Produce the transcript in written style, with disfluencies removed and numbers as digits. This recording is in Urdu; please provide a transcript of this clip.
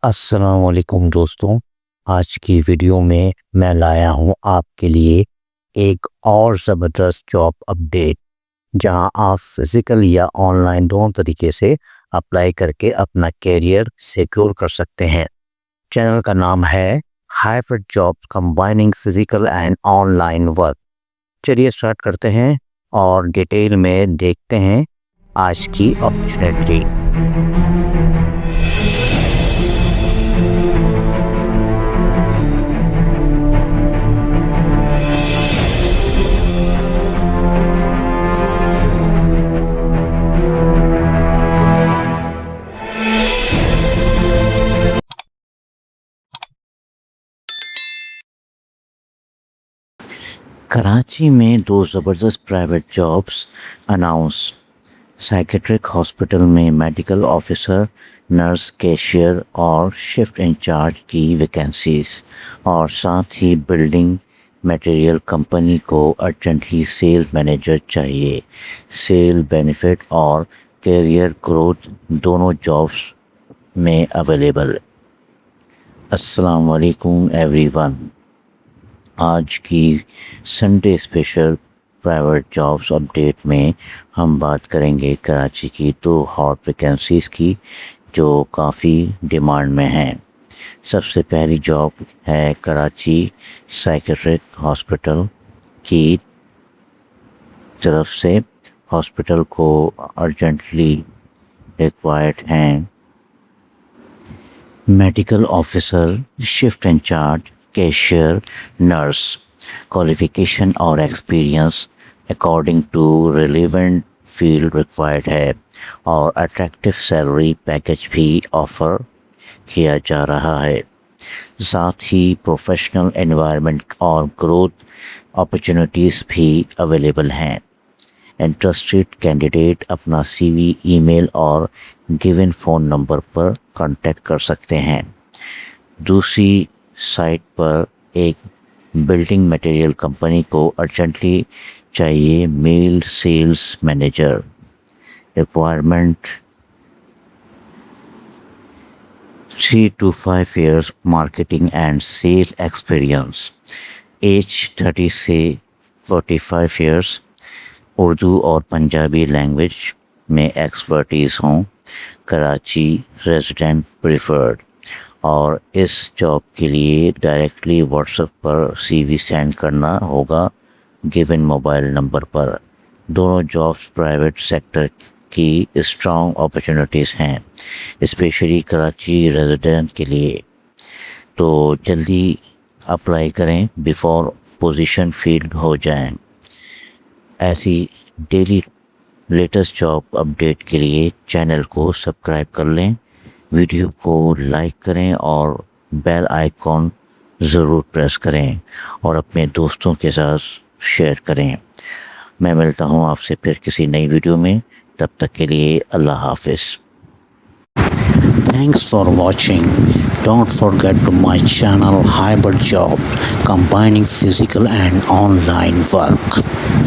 السلام علیکم دوستوں، آج کی ویڈیو میں لایا ہوں آپ کے لیے ایک اور زبردست جاب اپڈیٹ، جہاں آپ فزیکل یا آن لائن دونوں طریقے سے اپلائی کر کے اپنا کیریئر سیکیور کر سکتے ہیں۔ چینل کا نام ہے hybrid jobs combining physical and on line work. چلیے اسٹارٹ کرتے ہیں اور ڈیٹیل میں دیکھتے ہیں آج کی اپرچونیٹی۔ کراچی میں دو زبردست private jobs announce. Psychiatric hospital میں میڈیکل آفیسر، نرس، کیشیئر اور شفٹ انچارج کی ویکینسیز، اور ساتھ ہی بلڈنگ میٹیریل کمپنی کو ارجنٹلی سیل مینیجر چاہیے۔ سیل بینیفٹ اور کیریئر گروتھ دونوں جابس میں اویلیبل۔ السلام علیکم ایوری ون۔ آج کی Sunday special private jobs update میں ہم بات کریں گے کراچی کی دو ہاٹ ویکینسیز کی جو کافی ڈیمانڈ میں ہیں۔ سب سے پہلی جاب ہے کراچی سائیکیٹرک ہاسپٹل کی طرف سے۔ ہاسپٹل کو ارجنٹلی ریکوائرڈ ہیں medical officer, shift in-charge, cashier, nurse. Qualification اور experience according to relevant field required ہے، اور اٹریکٹیو سیلری پیکیج بھی آفر کیا جا رہا ہے۔ ساتھ ہی پروفیشنل انوائرمنٹ اور گروتھ اپرچونیٹیز بھی اویلیبل ہیں۔ انٹرسٹڈ کینڈیڈیٹ اپنا سی وی، ای میل اور گیون فون نمبر پر کانٹیکٹ کر سکتے ہیں۔ دوسری سائٹ پر ایک بلڈنگ میٹیریل کمپنی کو ارجنٹلی چاہیے male sales manager. Requirement 3 to 5 years marketing and sale experience, age 30 سے 45 years، اردو اور پنجابی لینگویج میں ایکسپرٹیز ہوں، کراچی ریزیڈنٹ پریفرڈ۔ اور اس جاب کے لیے ڈائریکٹلی واٹس ایپ پر سی وی سینڈ کرنا ہوگا گیون موبائل نمبر پر۔ دونوں جابس پرائیویٹ سیکٹر کی اسٹرانگ اپرچونیٹیز ہیں، اسپیشلی کراچی ریزیڈنٹ کے لیے۔ تو جلدی اپلائی کریں بیفور پوزیشن فیلڈ ہو جائیں۔ ایسی ڈیلی لیٹسٹ جاب اپڈیٹ کے لیے چینل کو سبسکرائب کر لیں، ویڈیو کو لائک کریں اور بیل آئیکن ضرور پریس کریں، اور اپنے دوستوں کے ساتھ شیئر کریں۔ میں ملتا ہوں آپ سے پھر کسی نئی ویڈیو میں، تب تک کے لیے اللہ حافظ۔ Thanks for watching. Don't forget to my channel Hybrid Job, combining physical and online work.